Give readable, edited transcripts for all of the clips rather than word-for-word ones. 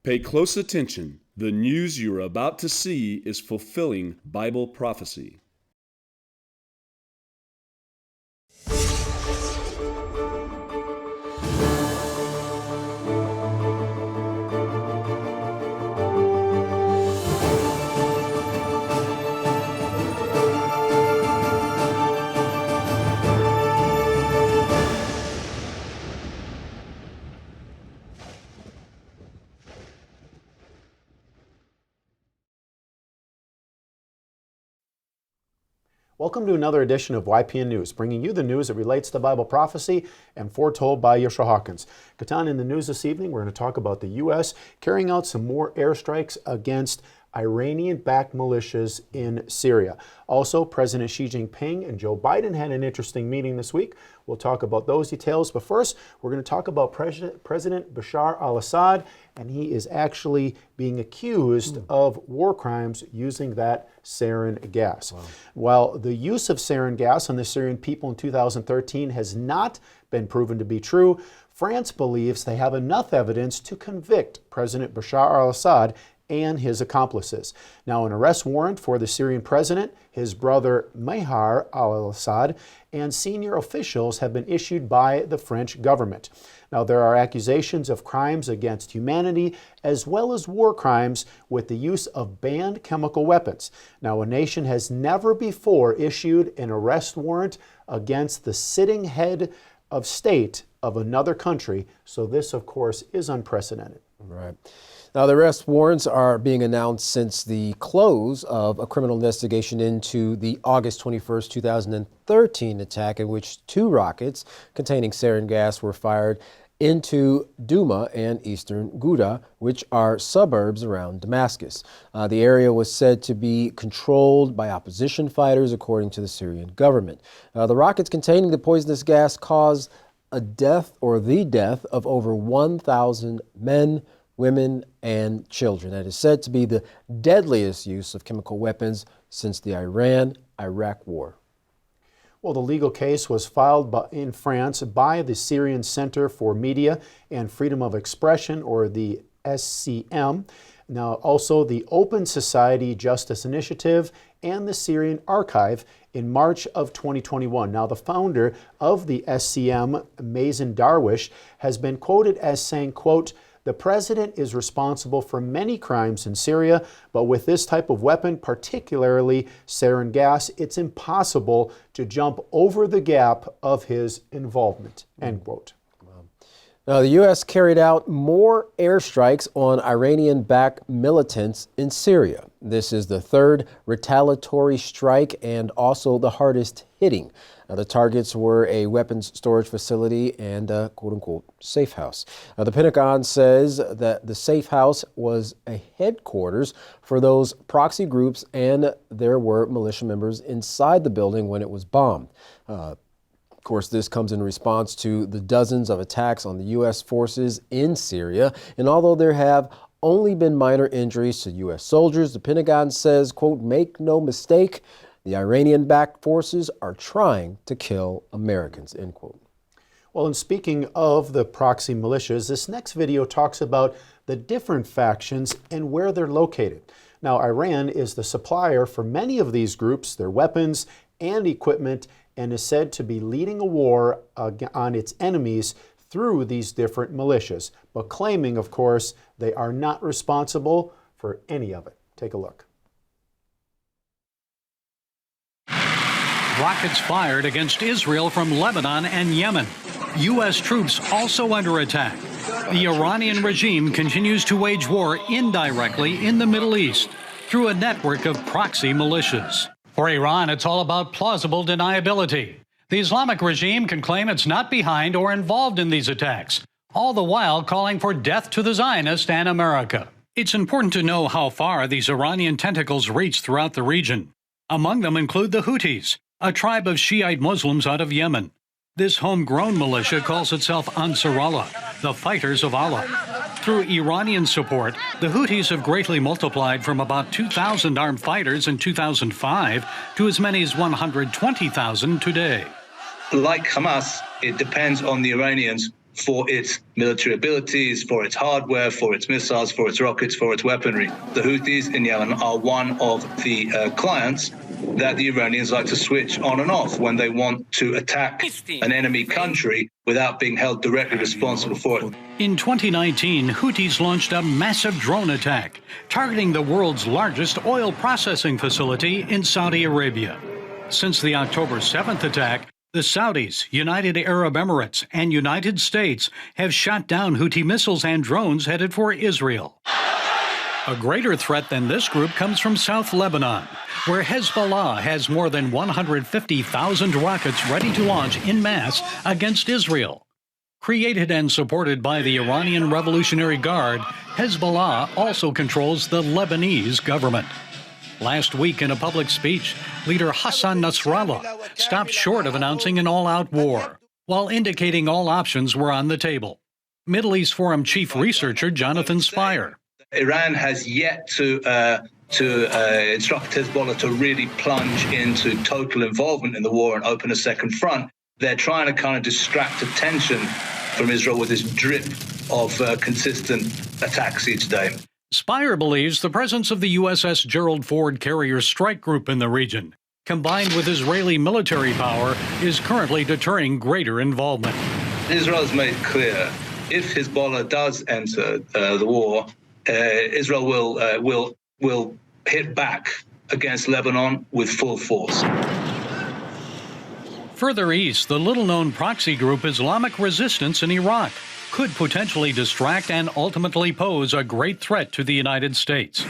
Pay close attention. The news you are about to see is fulfilling Bible prophecy. Welcome to another edition of YPN News, bringing you the news that relates to Bible prophecy and foretold by Yeshua Hawkins. Katan, in the news this evening, we're going to talk about the U.S. carrying out some more airstrikes against Iranian-backed militias in Syria. Also, President Xi Jinping and Joe Biden had an interesting meeting this week. We'll talk about those details, but first, we're going to talk about President Bashar al-Assad, and he is actually being accused of war crimes using that sarin gas. Wow. While the use of sarin gas on the Syrian people in 2013 has not been proven to be true, France believes they have enough evidence to convict President Bashar al-Assad and his accomplices. Now, an arrest warrant for the Syrian president, his brother Mahar al-Assad, and senior officials have been issued by the French government. Now, there are accusations of crimes against humanity as well as war crimes with the use of banned chemical weapons. Now, a nation has never before issued an arrest warrant against the sitting head of state of another country, so this, of course, is unprecedented. Right. Now, the arrest warrants are being announced since the close of a criminal investigation into the August 21st, 2013 attack in which 2 rockets containing sarin gas were fired into Douma and eastern Ghouta, which are suburbs around Damascus. The area was said to be controlled by opposition fighters, according to the Syrian government. The rockets containing the poisonous gas caused the death of over 1,000 men, women, and children. That is said to be the deadliest use of chemical weapons since the Iran-Iraq War. Well, the legal case was filed in France by the Syrian Center for Media and Freedom of Expression, or the SCM. Now, also the Open Society Justice Initiative and the Syrian Archive in March of 2021. Now, the founder of the SCM, Mazen Darwish, has been quoted as saying, quote, "The president is responsible for many crimes in Syria, but with this type of weapon, particularly sarin gas, it's impossible to jump over the gap of his involvement," end quote. Now, the U.S. carried out more airstrikes on Iranian-backed militants in Syria. This is the 3rd retaliatory strike and also the hardest hitting. The targets were a weapons storage facility and a quote-unquote safe house. The Pentagon says that the safe house was a headquarters for those proxy groups, and there were militia members inside the building when it was bombed. Of course, this comes in response to the dozens of attacks on the U.S. forces in Syria. And although there have only been minor injuries to U.S. soldiers, the Pentagon says, quote, "Make no mistake, the Iranian-backed forces are trying to kill Americans," end quote. Well, and speaking of the proxy militias, this next video talks about the different factions and where they're located. Now, Iran is the supplier for many of these groups, their weapons and equipment, and is said to be leading a war on its enemies through these different militias, but claiming, of course, they are not responsible for any of it. Take a look. Rockets fired against Israel from Lebanon and Yemen. U.S. troops also under attack. The Iranian regime continues to wage war indirectly in the Middle East through a network of proxy militias. For Iran, it's all about plausible deniability. The Islamic regime can claim it's not behind or involved in these attacks, all the while calling for death to the Zionists and America. It's important to know how far these Iranian tentacles reach throughout the region. Among them include the Houthis, a tribe of Shiite Muslims out of Yemen. This homegrown militia calls itself Ansarallah, the Fighters of Allah. Through Iranian support, the Houthis have greatly multiplied from about 2,000 armed fighters in 2005 to as many as 120,000 today. Like Hamas, it depends on the Iranians for its military abilities, for its hardware, for its missiles, for its rockets, for its weaponry. The Houthis in Yemen are one of the clients that the Iranians like to switch on and off when they want to attack an enemy country without being held directly responsible for it. In 2019, Houthis launched a massive drone attack, targeting the world's largest oil processing facility in Saudi Arabia. Since the October 7th attack, the Saudis, United Arab Emirates, and United States have shot down Houthi missiles and drones headed for Israel. A greater threat than this group comes from South Lebanon, where Hezbollah has more than 150,000 rockets ready to launch en masse against Israel. Created and supported by the Iranian Revolutionary Guard, Hezbollah also controls the Lebanese government. Last week, in a public speech, leader Hassan Nasrallah stopped short of announcing an all-out war, while indicating all options were on the table. Middle East Forum chief researcher Jonathan Spire. Iran has yet to instruct Hezbollah to really plunge into total involvement in the war and open a second front. They're trying to kind of distract attention from Israel with this drip of consistent attacks each day. Spire believes the presence of the USS Gerald Ford carrier strike group in the region, combined with Israeli military power, is currently deterring greater involvement. Israel has made clear if Hezbollah does enter the war, Israel will hit back against Lebanon with full force. Further east, the little-known proxy group Islamic Resistance in Iraq could potentially distract and ultimately pose a great threat to the United States.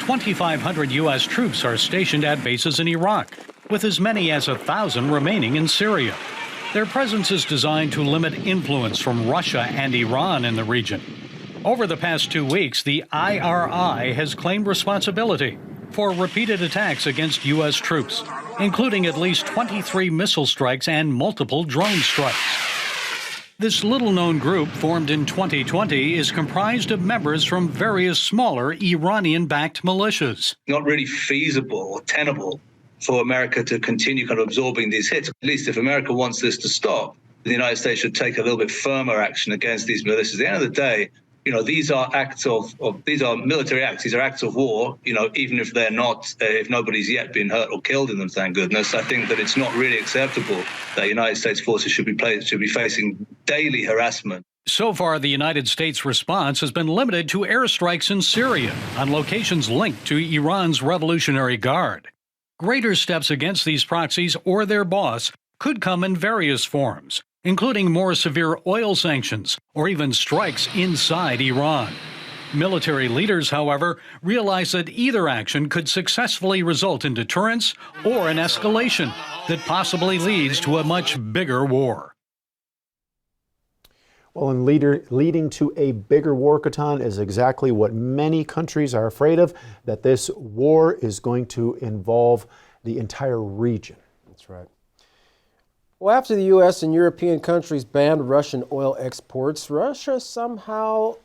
2,500 U.S. troops are stationed at bases in Iraq, with as many as 1,000 remaining in Syria. Their presence is designed to limit influence from Russia and Iran in the region. Over the past 2 weeks, the IRI has claimed responsibility for repeated attacks against U.S. troops, including at least 23 missile strikes and multiple drone strikes. This little-known group, formed in 2020, is comprised of members from various smaller Iranian-backed militias. Not really feasible or tenable for America to continue kind of absorbing these hits. At least if America wants this to stop, the United States should take a little bit firmer action against these militias. At the end of the day, these are acts these are military acts. These are acts of war. Even if they're not, if nobody's yet been hurt or killed in them, thank goodness. I think that it's not really acceptable that United States forces should be facing daily harassment. So far, the United States response has been limited to airstrikes in Syria on locations linked to Iran's Revolutionary Guard. Greater steps against these proxies or their boss could come in various forms, including more severe oil sanctions or even strikes inside Iran. Military leaders, however, realize that either action could successfully result in deterrence or an escalation that possibly leads to a much bigger war. Well, and leading to a bigger war, Katan, is exactly what many countries are afraid of, that this war is going to involve the entire region. That's right. Well, after the U.S. and European countries banned Russian oil exports, Russia somehow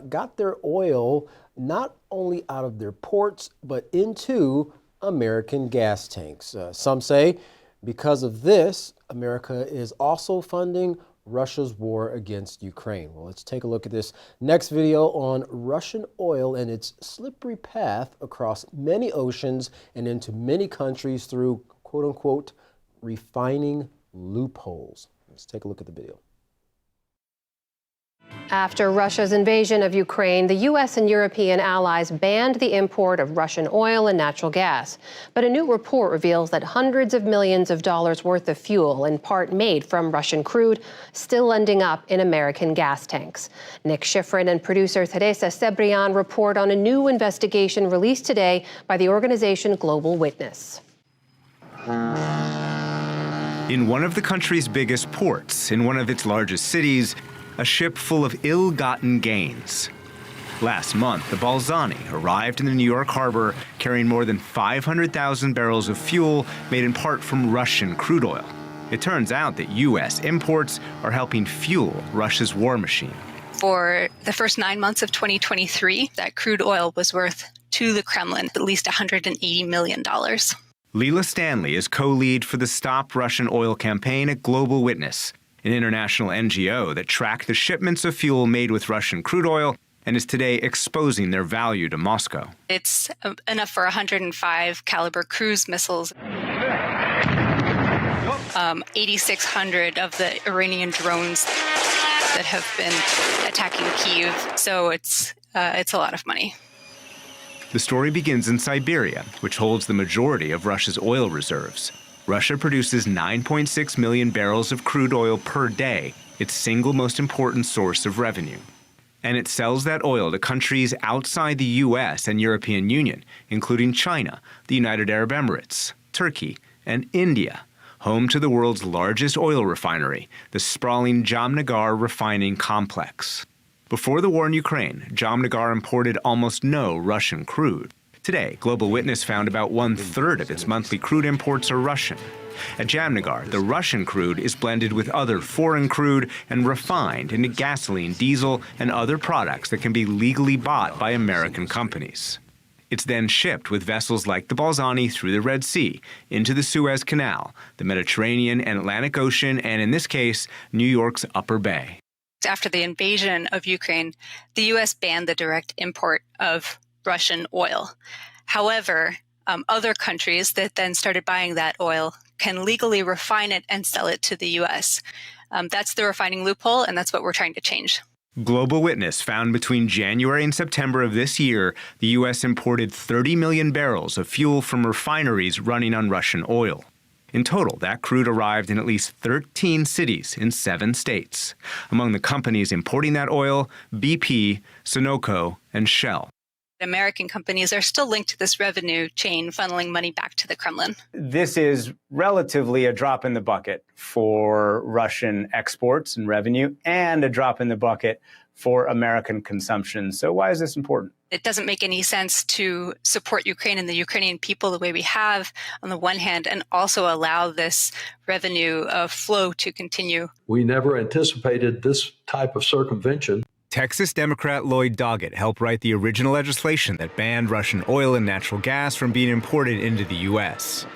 got their oil not only out of their ports, but into American gas tanks. Some say because of this, America is also funding Russia's war against Ukraine. Well, let's take a look at this next video on Russian oil and its slippery path across many oceans and into many countries through, quote unquote, refining loopholes. Let's take a look at the video. After Russia's invasion of Ukraine, the U.S. and European allies banned the import of Russian oil and natural gas. But a new report reveals that hundreds of millions of dollars worth of fuel, in part made from Russian crude, still ending up in American gas tanks. Nick Schifrin and producer Teresa Cebrian report on a new investigation released today by the organization Global Witness. In one of the country's biggest ports, in one of its largest cities, a ship full of ill-gotten gains. Last month, the Balzani arrived in the New York harbor carrying more than 500,000 barrels of fuel made in part from Russian crude oil. It turns out that U.S. imports are helping fuel Russia's war machine. For the first 9 months of 2023, that crude oil was worth to the Kremlin at least $180 million. Leila Stanley is co-lead for the Stop Russian Oil campaign at Global Witness. an international NGO that tracked the shipments of fuel made with Russian crude oil and is today exposing their value to Moscow. It's enough for 105 caliber cruise missiles, 8,600 of the Iranian drones that have been attacking Kyiv. So it's a lot of money. The story begins in Siberia, which holds the majority of Russia's oil reserves. Russia produces 9.6 million barrels of crude oil per day, its single most important source of revenue. And it sells that oil to countries outside the U.S. and European Union, including China, the United Arab Emirates, Turkey, and India, home to the world's largest oil refinery, the sprawling Jamnagar refining complex. Before the war in Ukraine, Jamnagar imported almost no Russian crude. Today, Global Witness found about 1/3 of its monthly crude imports are Russian. At Jamnagar, the Russian crude is blended with other foreign crude and refined into gasoline, diesel, and other products that can be legally bought by American companies. It's then shipped with vessels like the Balzani through the Red Sea, into the Suez Canal, the Mediterranean and Atlantic Ocean, and in this case, New York's Upper Bay. After the invasion of Ukraine, the U.S. banned the direct import of Russian oil. However, other countries that then started buying that oil can legally refine it and sell it to the U.S. That's the refining loophole, and that's what we're trying to change. Global Witness found between January and September of this year, the U.S. imported 30 million barrels of fuel from refineries running on Russian oil. In total, that crude arrived in at least 13 cities in 7 states. Among the companies importing that oil, BP, Sunoco, and Shell. American companies are still linked to this revenue chain, funneling money back to the Kremlin. This is relatively a drop in the bucket for Russian exports and revenue, and a drop in the bucket for American consumption. So why is this important? It doesn't make any sense to support Ukraine and the Ukrainian people the way we have on the one hand, and also allow this revenue flow to continue. We never anticipated this type of circumvention. Texas Democrat Lloyd Doggett helped write the original legislation that banned Russian oil and natural gas from being imported into the U.S.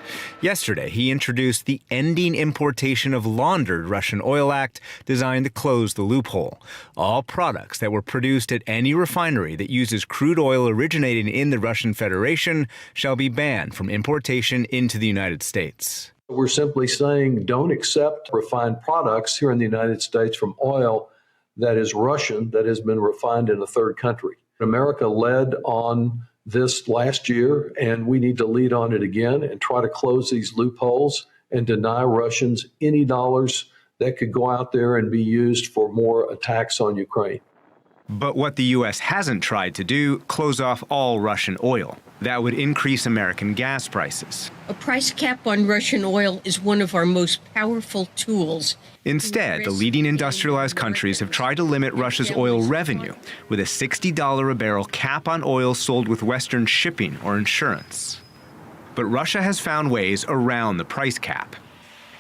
Yesterday, he introduced the Ending Importation of Laundered Russian Oil Act, designed to close the loophole. All products that were produced at any refinery that uses crude oil originating in the Russian Federation shall be banned from importation into the United States. We're simply saying don't accept refined products here in the United States from oil that is Russian, that has been refined in a third country. America led on this last year, and we need to lead on it again and try to close these loopholes and deny Russians any dollars that could go out there and be used for more attacks on Ukraine. But what the U.S. hasn't tried to do, close off all Russian oil. That would increase American gas prices. A price cap on Russian oil is one of our most powerful tools. Instead, the leading industrialized countries have tried to limit Russia's oil revenue with a $60 a barrel cap on oil sold with Western shipping or insurance. But Russia has found ways around the price cap.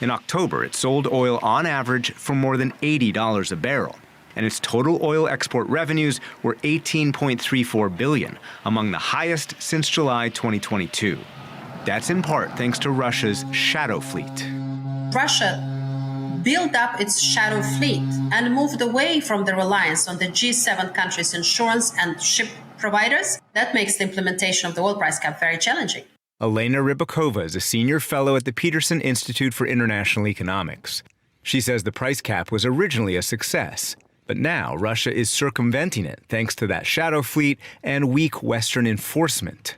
In October, it sold oil on average for more than $80 a barrel, and its total oil export revenues were $18.34 billion, among the highest since July 2022. That's in part thanks to Russia's shadow fleet. Russia built up its shadow fleet and moved away from the reliance on the G7 countries' insurance and ship providers. That makes the implementation of the oil price cap very challenging. Elena Rybakova is a senior fellow at the Peterson Institute for International Economics. She says the price cap was originally a success, but now Russia is circumventing it thanks to that shadow fleet and weak Western enforcement.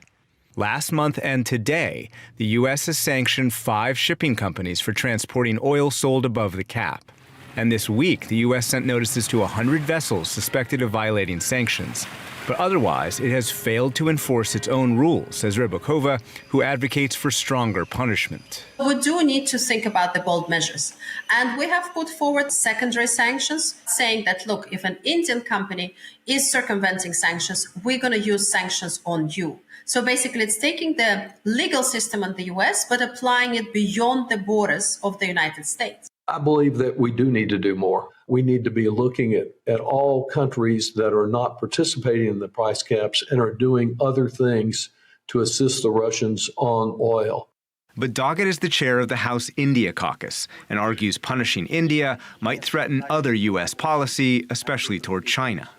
Last month and today, the U.S. has sanctioned 5 shipping companies for transporting oil sold above the cap. And this week, the U.S. sent notices to 100 vessels suspected of violating sanctions. But otherwise, it has failed to enforce its own rules, says Rybakova, who advocates for stronger punishment. We do need to think about the bold measures. And we have put forward secondary sanctions, saying that, look, if an Indian company is circumventing sanctions, we're going to use sanctions on you. So basically, it's taking the legal system in the U.S., but applying it beyond the borders of the United States. I believe that we do need to do more. We need to be looking at all countries that are not participating in the price caps and are doing other things to assist the Russians on oil. But Doggett is the chair of the House India Caucus and argues punishing India might threaten other U.S. policy, especially toward China.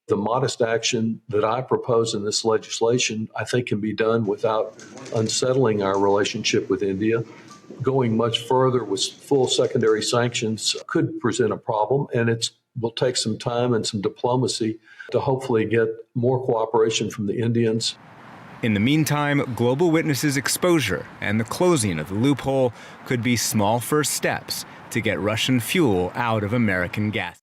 The modest action that I propose in this legislation, I think, can be done without unsettling our relationship with India. Going much further with full secondary sanctions could present a problem, and it will take some time and some diplomacy to hopefully get more cooperation from the Indians. In the meantime, Global Witness's exposure and the closing of the loophole could be small first steps to get Russian fuel out of American gas.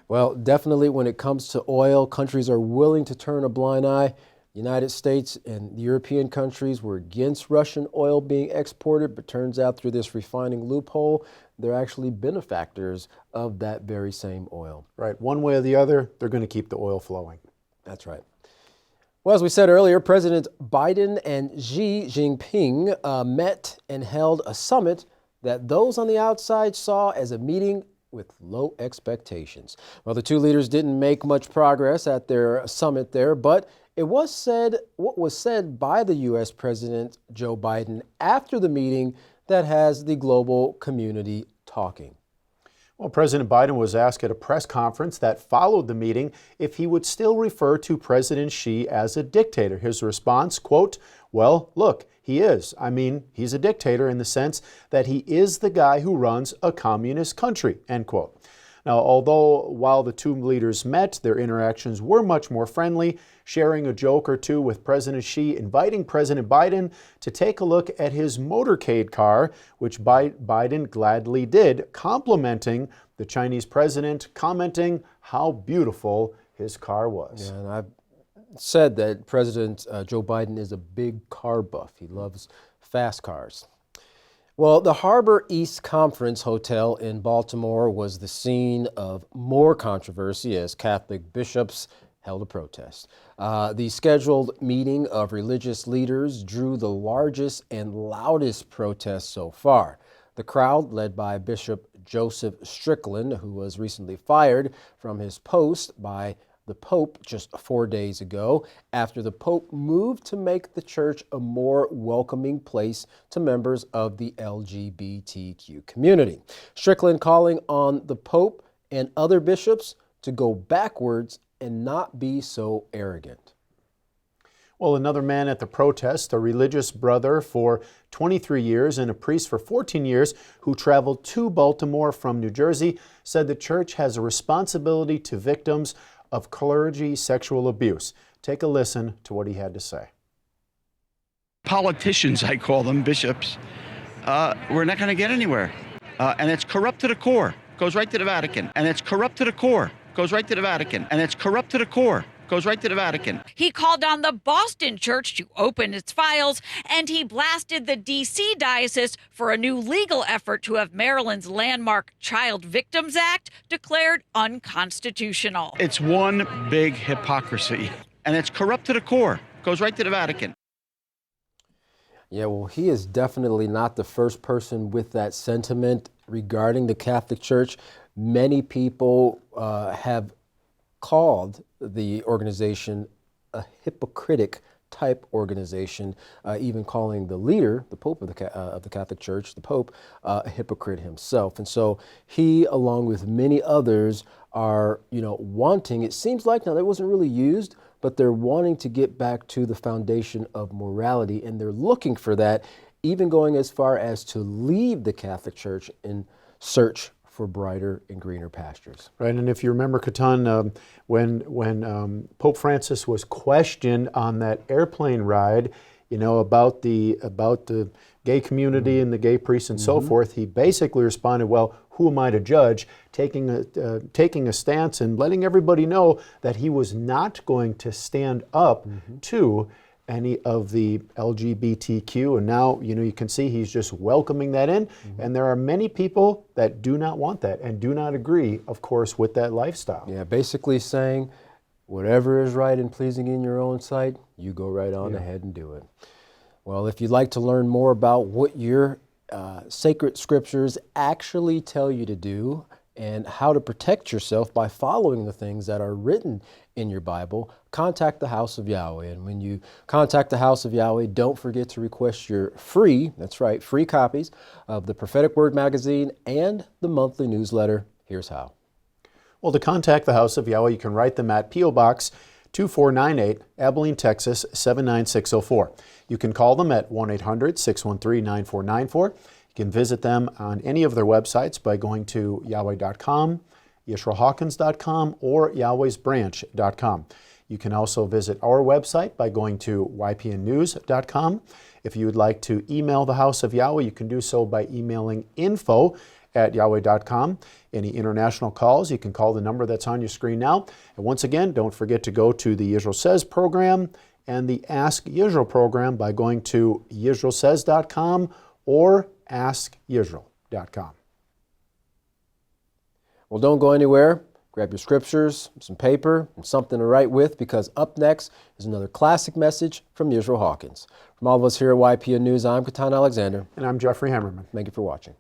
Well, definitely when it comes to oil, countries are willing to turn a blind eye. The United States and European countries were against Russian oil being exported, but turns out through this refining loophole, they're actually benefactors of that very same oil. Right. One way or the other, they're going to keep the oil flowing. That's right. Well, as we said earlier, President Biden and Xi Jinping met and held a summit that those on the outside saw as a meeting with low expectations. Well, the two leaders didn't make much progress at their summit there, but it was said what was said by the U.S. President Joe Biden after the meeting that has the global community talking. Well, President Biden was asked at a press conference that followed the meeting if he would still refer to President Xi as a dictator. His response, quote, "Well, look, he is. I mean, he's a dictator in the sense that he is the guy who runs a communist country," end quote. Now, although while the two leaders met, their interactions were much more friendly, sharing a joke or two with President Xi, inviting President Biden to take a look at his motorcade car, which Biden gladly did, complimenting the Chinese president, commenting how beautiful his car was. Yeah, and I've said that President Joe Biden is a big car buff. He loves fast cars. Well, the Harbor East Conference Hotel in Baltimore was the scene of more controversy as Catholic bishops held a protest. The scheduled meeting of religious leaders drew the largest and loudest protest so far. The crowd, led by Bishop Joseph Strickland, who was recently fired from his post by the Pope just 4 days ago, after the Pope moved to make the church a more welcoming place to members of the LGBTQ community. Strickland calling on the Pope and other bishops to go backwards and not be so arrogant. Well, another man at the protest, a religious brother for 23 years and a priest for 14 years who traveled to Baltimore from New Jersey, said the church has a responsibility to victims of clergy sexual abuse. Take a listen to what he had to say. Politicians, I call them, bishops, we're not going to get anywhere. And it's corrupt to the core. Goes right to the Vatican. And it's corrupt to the core. Goes right to the Vatican. And it's corrupt to the core. Goes right to the Vatican. He called on the Boston church to open its files, and he blasted the D.C. diocese for a new legal effort to have Maryland's landmark Child Victims Act declared unconstitutional. It's one big hypocrisy, and it's corrupt to the core. Goes right to the Vatican. Yeah, well, he is definitely not the first person with that sentiment regarding the Catholic Church. Many people have called the organization a hypocritic type organization, even calling the leader, the Pope of the Catholic Church, the Pope, a hypocrite himself. And so he, along with many others, are, wanting, it seems like, now that wasn't really used, but they're wanting to get back to the foundation of morality, and they're looking for that, even going as far as to leave the Catholic Church in search for brighter and greener pastures. Right, and if you remember, Catan, when Pope Francis was questioned on that airplane ride, about the gay community and the gay priests and so forth, he basically responded, "Well, who am I to judge?" Taking a stance and letting everybody know that he was not going to stand up to any of the LGBTQ, and now you can see he's just welcoming that in, and there are many people that do not want that and do not agree, of course, with that lifestyle. Yeah, basically saying whatever is right and pleasing in your own sight, you go right on ahead and do it. Well, if you'd like to learn more about what your sacred scriptures actually tell you to do, and how to protect yourself by following the things that are written in your Bible, contact the House of Yahweh. And when you contact the House of Yahweh, don't forget to request your free, that's right, free copies of the Prophetic Word magazine and the monthly newsletter. Here's how. Well, to contact the House of Yahweh, you can write them at P.O. Box 2498, Abilene, Texas 79604. You can call them at 1-800-613-9494. You can visit them on any of their websites by going to Yahweh.com, YisraelHawkins.com, or Yahweh'sBranch.com. You can also visit our website by going to YPNnews.com. If you would like to email the House of Yahweh, you can do so by emailing info@Yahweh.com. Any international calls, you can call the number that's on your screen now. And once again, don't forget to go to the Yisrael Says program and the Ask Yisrael program by going to YisraelSays.com or AskYisrael.com. Well, don't go anywhere. Grab your scriptures, some paper, and something to write with, because up next is another classic message from Yisrael Hawkins. From all of us here at YPN News, I'm Katan Alexander. And I'm Jeffrey Hammerman. Thank you for watching.